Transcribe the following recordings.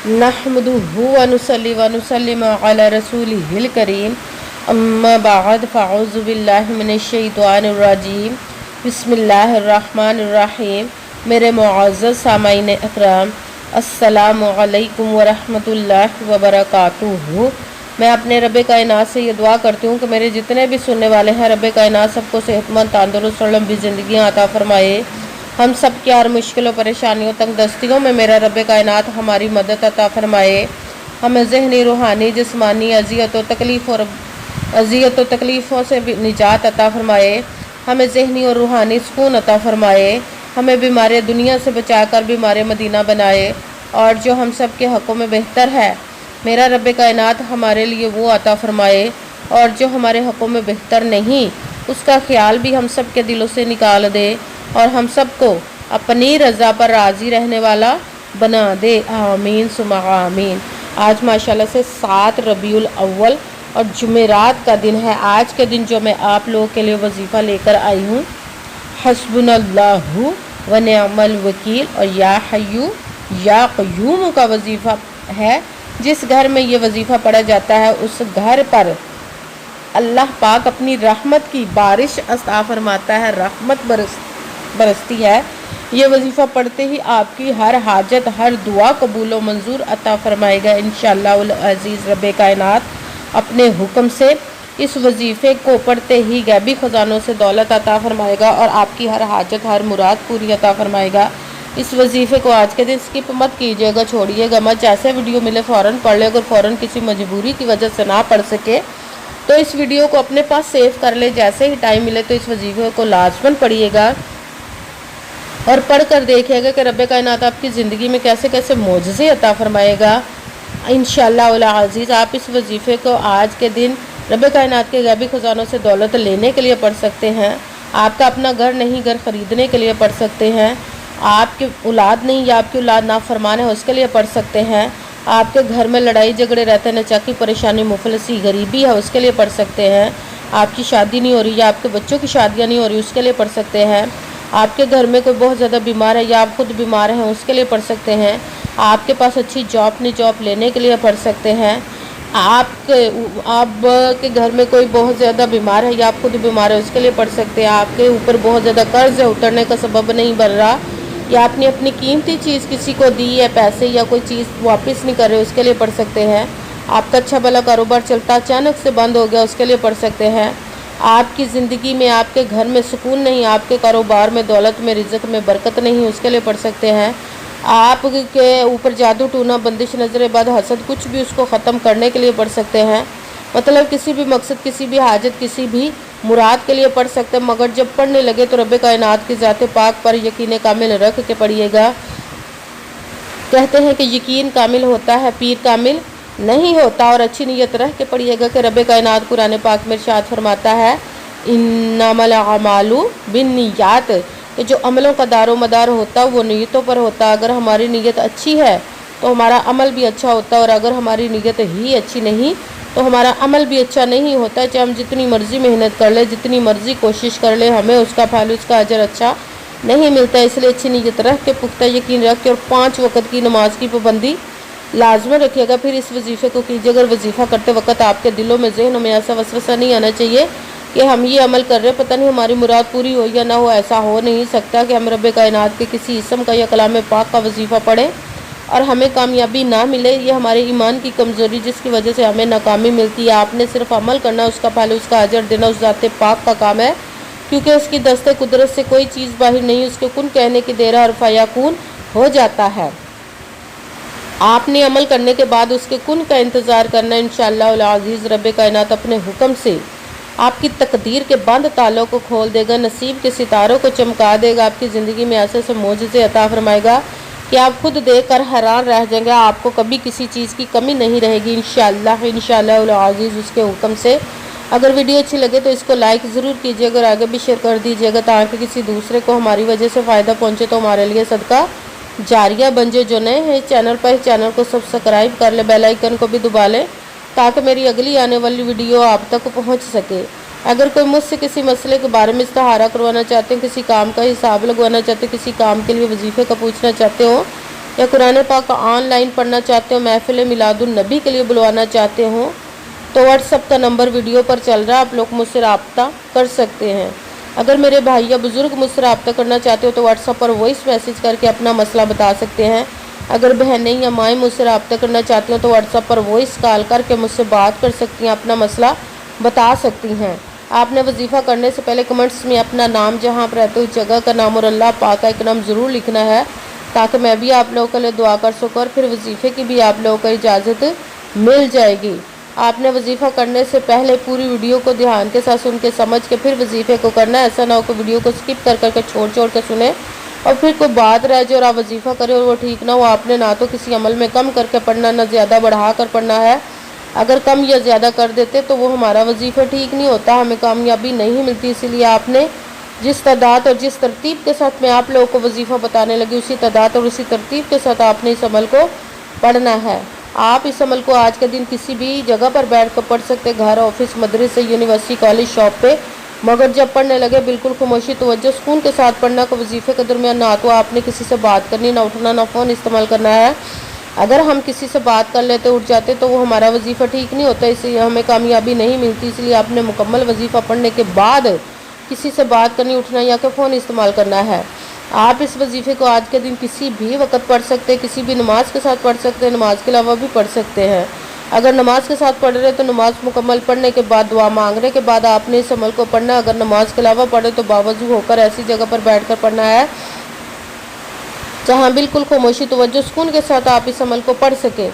नहमदुहु व नुसल्ली व नुसल्लिमु अला रसूलिहिल करीम अम्मा बाद फ़अऊज़ु बिल्लाहि मिनश शैतानिर रजीम बिस्मिल्लाहिर रहमानिर रहीम। मेरे मुअज़्ज़ज़ सामाईन अकराम, अस्सलामु अलैकुम व रहमतुल्लाहि व बरकातुहू। मैं अपने रब कायनात से ये दुआ करती हूँ कि मेरे जितने भी सुनने वाले हैं, रब कायनात सबको सेहतमंद तंदुरुस्त और लंबी ज़िंदगियाँ अता फरमाए। हम सब की हर मुश्किलों परेशानियों तंग दस्तियों में मेरा रब कायनात हमारी मदद अता फरमाए। हमें ज़हनी रूहानी जिस्मानी अज़ियत व तकलीफ़ों से भी निजात अता फरमाए। हमें ज़हनी और रूहानी सुकून अता फरमाए। हमें बीमारी दुनिया से बचाकर बीमारी मदीना बनाए, और जो हम सब के हक़ों में बेहतर है मेरा रब कायनात हमारे लिए वो अता फरमाए, और जो हमारे हक़ों में बेहतर नहीं उसका ख्याल भी हम सब के दिलों से निकाल दे, और हम सबको अपनी रज़ा पर राज़ी रहने वाला बना दे। आमीन सुमा आमीन। आज माशाल्लाह से 7 रबीउल अव्वल और जुमेरात का दिन है। आज के दिन जो मैं आप लोगों के लिए वजीफ़ा लेकर आई हूँ, हस्बुनल्लाहु व निअमल वकील और या हय्यू या क़य्यूम का वजीफ़ा है। जिस घर में ये वजीफ़ा पढ़ा जाता है उस घर पर अल्लाह पाक अपनी रहमत की बारिश अता फरमाता है, रहमत बरसती है। ये वजीफ़ा पढ़ते ही आपकी हर हाजत हर दुआ कबूल व मंजूर अता फरमाएगा इंशाअल्लाह अज़ीज़। रब कायनात अपने हुक्म से इस वजीफ़े को पढ़ते ही गैबी ख़जानों से दौलत अता फरमाएगा और आपकी हर हाजत हर मुराद पूरी अता फरमाएगा। इस वजीफ़े को आज के दिन स्किप मत कीजिएगा, छोड़िएगा मत। जैसे वीडियो मिले फ़ौरन पढ़ ले। अगर फ़ौरन किसी मजबूरी की वजह से ना पढ़ सके तो इस वीडियो को अपने पास सेव कर ले। जैसे ही टाइम मिले तो इस वजीफ़े को लाजमन पढ़िएगा और पढ़ कर देखिएगा कि रब कायनात आपकी ज़िंदगी में कैसे कैसे मोजज़े अता फरमाएगा इंशाअल्लाह अज़ीज़। आप इस वजीफ़े को आज के दिन रब कायनात के गैबी ख़जानों से दौलत लेने के लिए पढ़ सकते हैं। आपका अपना घर नहीं, घर ख़रीदने के लिए पढ़ सकते हैं। आपकी औलाद नहीं या आपकी औलाद नाफरमान है उसके लिए पढ़ सकते हैं। आपके घर में लड़ाई झगड़े रहते हैं, नचाकी परेशानी मुफलसी गरीबी है उसके लिए पढ़ सकते हैं। आपकी शादी नहीं हो रही या आपके बच्चों की शादियाँ नहीं हो रही उसके लिए पढ़ सकते हैं। आपके घर में कोई बहुत ज़्यादा बीमार है या आप खुद बीमार हैं उसके लिए पढ़ सकते हैं। आपके पास अच्छी जॉब नहीं, जॉब लेने के लिए पढ़ सकते हैं। आपके घर में कोई बहुत ज़्यादा बीमार है या आप खुद बीमार है उसके लिए पढ़ सकते हैं। आपके ऊपर बहुत ज़्यादा कर्ज है, उतरने का सबब नहीं बन रहा, या आपने अपनी कीमती चीज़ किसी को दी है, पैसे या कोई चीज़ वापस नहीं कर रहे उसके लिए पढ़ सकते हैं। आपका अच्छा भला कारोबार चलता अचानक से बंद हो गया उसके लिए पढ़ सकते हैं। आपकी ज़िंदगी में आपके घर में सुकून नहीं, आपके कारोबार में दौलत में रिज़्क़ में बरकत नहीं उसके लिए पढ़ सकते हैं। आपके ऊपर जादू टूना बंदिश नज़र बद हसद कुछ भी उसको ख़त्म करने के लिए पढ़ सकते हैं। मतलब किसी भी मकसद किसी भी हाजत किसी भी मुराद के लिए पढ़ सकते हैं। मगर जब पढ़ने लगे तो रब कायनात की ज़ात पाक पर यकीन कामिल रख के पढ़िएगा। कहते हैं कि यकीन कामिल होता है, पीर कामिल नहीं होता। और अच्छी नीयत रह के पढ़िएगा कि रब कायनात कुरान पाक में इरशाद फरमाता है इन्नमल अमालु बिन्नियात, कि जो अमलों का दारो मदार होता है वो नीयतों पर होता है। अगर हमारी नीयत अच्छी है तो हमारा अमल भी अच्छा होता है, और अगर हमारी नीयत ही अच्छी नहीं तो हमारा अमल भी अच्छा नहीं होता। चाहे हम जितनी मर्ज़ी मेहनत कर ले, जितनी मर्ज़ी कोशिश कर ले, हमें उसका फल उसका अजर अच्छा नहीं मिलता। इसलिए अच्छी नीयत रख के पुख्ता यकीन रख के और 5 वक़्त की नमाज की पाबंदी लाजमन रखिएगा। फिर इस वजीफ़े को कीजिए। अगर वजीफ़ा करते वक्त आपके दिलों में ज़हनों में ऐसा वसवसा नहीं आना चाहिए कि हम ये अमल कर रहे हैं, पता नहीं हमारी मुराद पूरी हो या ना हो। ऐसा हो नहीं सकता कि हम रब कायनात के किसी इसम का या कलाम पाक का वजीफ़ा पढ़ें और हमें कामयाबी ना मिले। ये हमारे ईमान की कमज़ोरी जिसकी वजह से हमें नाकामी मिलती है। आपने सिर्फ अमल करना, उसका फल उसका अजर देना उस ज़ात पाक का काम है, क्योंकि उसकी दस्ते कुदरत से कोई चीज़ बाहर नहीं, उसके कुन कहने की देर और फयाकून हो जाता है। आपने अमल करने के बाद उसके कुन का इंतज़ार करना। इंशाअल्लाह अज़ीज़ रब कायनात अपने हुक्म से आपकी तकदीर के बंद तालों को खोल देगा, नसीब के सितारों को चमका देगा, आपकी ज़िंदगी में ऐसे ऐसे मोजज़े अता फरमाएगा कि आप खुद देखकर हैरान रह जाएंगे। आपको कभी किसी चीज़ की कमी नहीं रहेगी इंशाअल्लाह अज़ीज़ उसके हुक्म से। अगर वीडियो अच्छी लगे तो इसको लाइक ज़रूर कीजिए, अगर आगे भी शेयर कर दीजिएगा ताकि किसी दूसरे को हमारी वजह से फ़ायदा पहुँचे तो हमारे लिए सदका जारिया बन जाए। जो नए हैं चैनल पर, चैनल को सब्सक्राइब कर ले, बेल आइकन को भी दबा लें ताकि मेरी अगली आने वाली वीडियो आप तक पहुंच सके। अगर कोई मुझसे किसी मसले के बारे में इस्तिहारा करवाना चाहते हैं, किसी काम का हिसाब लगवाना चाहते हैं, किसी काम के लिए वजीफ़े का पूछना चाहते हो یا قرآن پاک آن لائن پڑھنا چاہتے ہو، محفل میلاد النبی کے لیے بلوانا چاہتے ہوں تو واٹس ایپ کا نمبر ویڈیو پر چل رہا ہے، آپ لوگ مجھ سے رابطہ کر سکتے ہیں۔ اگر میرے بھائی یا بزرگ مجھ سے رابطہ کرنا چاہتے ہو تو واٹس ایپ پر وائس میسیج کر کے اپنا مسئلہ بتا سکتے ہیں۔ اگر بہنیں یا مائیں مجھ سے رابطہ کرنا چاہتی ہوں تو واٹس ایپ پر وائس کال کر کے مجھ سے بات کر سکتی ہیں، اپنا مسئلہ بتا سکتی ہیں۔ آپ نے وظیفہ کرنے سے پہلے کمنٹس میں اپنا نام، جہاں آپ رہتے ہو جگہ کا نام اور اللہ پاک کا ایک نام ضرور لکھنا ہے، تاکہ میں بھی آپ لوگوں کے لیے دعا کر سکوں اور پھر وظیفے کی بھی آپ لوگوں کو اجازت مل جائے گی۔ آپ نے وظیفہ کرنے سے پہلے پوری ویڈیو کو دھیان کے ساتھ سن کے سمجھ کے پھر وظیفے کو کرنا ہے۔ ایسا نہ ہو کہ ویڈیو کو سکپ کر کے چھوڑ کے سنیں اور پھر کوئی بات رہ جائے اور آپ وظیفہ کریں اور وہ ٹھیک نہ ہو۔ آپ نے نہ تو کسی عمل میں کم کر کے پڑھنا، نہ زیادہ بڑھا کر پڑھنا ہے۔ اگر کم یا زیادہ کر دیتے تو وہ ہمارا وظیفہ ٹھیک نہیں ہوتا، ہمیں کامیابی نہیں ملتی۔ اسی لیے آپ نے جس تعداد اور جس ترتیب کے ساتھ میں آپ لوگوں کو وظیفہ بتانے لگی، اسی تعداد اور اسی ترتیب کے ساتھ آپ نے اس عمل کو پڑھنا ہے۔ آپ اس عمل کو آج کے دن کسی بھی جگہ پر بیٹھ کر پڑھ سکتے، گھر، آفس، مدرسے، یونیورسٹی، کالج، شاپ پہ، مگر جب پڑھنے لگے بالکل خاموشی، توجہ، سکون کے ساتھ پڑھنا کو وظیفے کے درمیان نہ تو آپ نے کسی سے بات کرنی، نہ اٹھنا، نہ فون استعمال کرنا ہے۔ اگر ہم کسی سے بات کر لیتے، اٹھ جاتے تو وہ ہمارا وظیفہ ٹھیک نہیں ہوتا، اس لیے ہمیں کامیابی نہیں ملتی۔ اس لیے آپ نے مکمل وظیفہ پڑھنے کے بعد کسی سے بات کرنی، اٹھنا یا کہ فون استعمال کرنا ہے۔ آپ اس وظیفے کو آج کے دن کسی بھی وقت پڑھ سکتے، کسی بھی نماز کے ساتھ پڑھ سکتے، نماز کے علاوہ بھی پڑھ سکتے ہیں۔ اگر نماز کے ساتھ پڑھ رہے تو نماز مکمل پڑھنے کے بعد، دعا مانگنے کے بعد آپ نے اس عمل کو پڑھنا۔ اگر نماز کے علاوہ پڑھے تو باوضو ہو کر ایسی جگہ پر بیٹھ کر پڑھنا ہے جہاں بالکل خاموشی، توجہ، سکون کے ساتھ آپ اس عمل کو پڑھ سکیں۔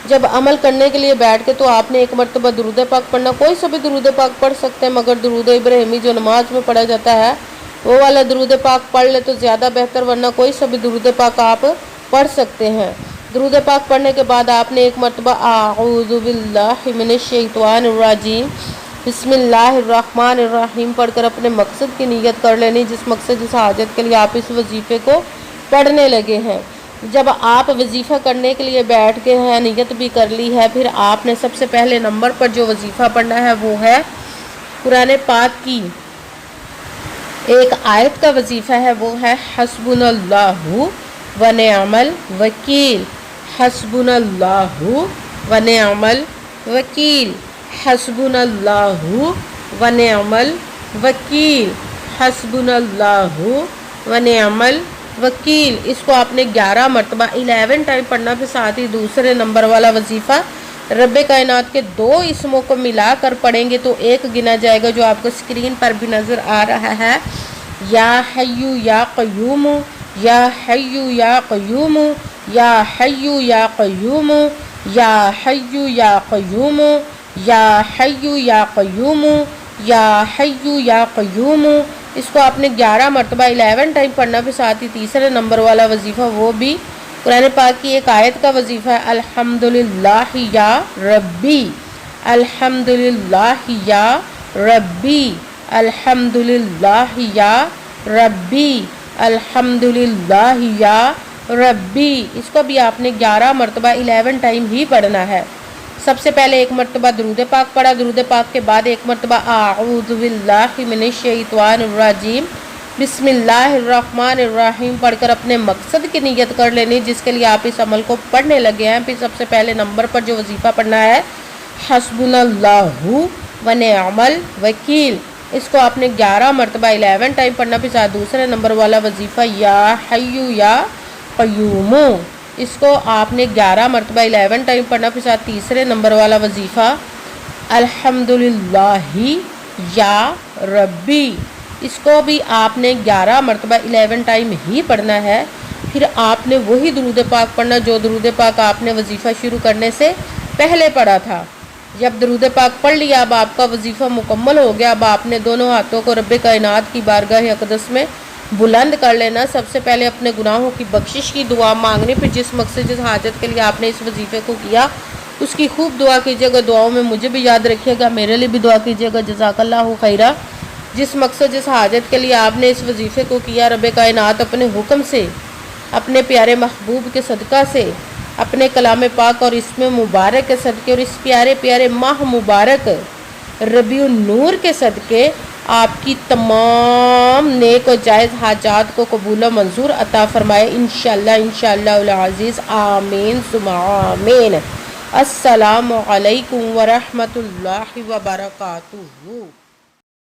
جب عمل کرنے کے لیے بیٹھ کے تو آپ نے ایک مرتبہ درود پاک پڑھنا، کوئی سا بھی درود پاک پڑھ سکتے ہیں، مگر درود ابراہیمی جو نماز میں پڑھا جاتا ہے وہ والا درود پاک پڑھ لے تو زیادہ بہتر، ورنہ کوئی سا بھی درود پاک آپ پڑھ سکتے ہیں۔ درود پاک پڑھنے کے بعد آپ نے ایک مرتبہ اعوذ باللہ من الشیطان الرجیم بسم اللہ الرحمن الرحیم پڑھ کر اپنے مقصد کی نیت کر لینی، جس مقصد، جس حاجت کے لیے آپ اس وظیفے کو پڑھنے لگے ہیں۔ جب آپ وظیفہ کرنے کے لیے بیٹھ گئے ہیں، نیت بھی کر لی ہے، پھر آپ نے سب سے پہلے نمبر پر جو وظیفہ پڑھنا ہے وہ ہے قرآن پاک کی ایک آیت کا وظیفہ ہے، وہ ہے حسبنا اللہ و نعم الوکیل، حسبنا اللہ و نعم الوکیل، حسبنا اللہ و نعم الوکیل، حسبنا اللہ و نعم الوکیل۔ اس کو آپ نے 11 مرتبہ 11 ٹائم پڑھنا، پھر ساتھ ہی دوسرے نمبر والا وظیفہ رب کائنات کے 2 اسموں کو ملا کر پڑھیں گے تو ایک گنا جائے گا، جو آپ کو اسکرین پر بھی نظر آ رہا ہے، یا حیو یا قیوم، یا حیو یا قیوم، یا حیو یا قیوم، یا حیو یا قیوم، یا حیو یا قیوم، یا حیو یا قیوم۔ اس کو آپ نے 11 مرتبہ 11 ٹائم پڑھنا، پھر ساتھ ہی تیسرے نمبر والا وظیفہ وہ بھی قرآن پاک کی ایک آیت کا وظیفہ ہے، الحمدللہ یا ربی، الحمدللہ یا ربی، الحمدللہ یا ربی، الحمدللہ یا ربی۔ اس کو بھی آپ نے 11 مرتبہ 11 ٹائم ہی پڑھنا ہے۔ سب سے پہلے ایک مرتبہ درود پاک پڑھا، درود پاک کے بعد ایک مرتبہ اعوذ باللہ من الشیطان الرجیم بسم اللہ الرحمن الرحیم پڑھ کر اپنے مقصد کی نیت کر لینی، جس کے لیے آپ اس عمل کو پڑھنے لگے ہیں۔ پھر سب سے پہلے نمبر پر جو وظیفہ پڑھنا ہے حسبنا اللہ و نعم الوکیل، اس کو آپ نے 11 مرتبہ 11 ٹائم پڑھنا، پھر ساتھ دوسرے نمبر والا وظیفہ یا حیو یا قیوم، اس کو آپ نے 11 مرتبہ 11 ٹائم پڑھنا، پھر ساتھ تیسرے نمبر والا وظیفہ الحمدللہ یا ربی، اس کو بھی آپ نے 11 مرتبہ 11 ٹائم ہی پڑھنا ہے۔ پھر آپ نے وہی درود پاک پڑھنا جو درود پاک آپ نے وظیفہ شروع کرنے سے پہلے پڑھا تھا۔ جب درود پاک پڑھ لیا، اب آپ کا وظیفہ مکمل ہو گیا، اب آپ نے دونوں ہاتھوں کو رب کائنات کی بارگاہ اقدس میں بلند کر لینا۔ سب سے پہلے اپنے گناہوں کی بخشش کی دعا مانگنی، پھر جس مقصد، جس حاجت کے لیے آپ نے اس وظیفے کو کیا اس کی خوب دعا کیجیے گا۔ دعاؤں میں مجھے بھی یاد رکھیے گا، میرے لیے بھی دعا کیجیے گا، جزاک اللہ خیرہ۔ جس مقصد، جس حاجت کے لیے آپ نے اس وظیفے کو کیا، رب کائنات اپنے حکم سے، اپنے پیارے محبوب کے صدقہ سے، اپنے کلام پاک اور اسم مبارک کے صدقے اور اس پیارے پیارے ماہ مبارک ربیع النور کے صدقے آپ کی تمام نیک و جائز حاجات کو قبول و منظور عطا فرمائے انشاءاللہ العزیز، آمین ثم آمین۔ السلام علیکم ورحمۃ اللہ وبرکاتہ۔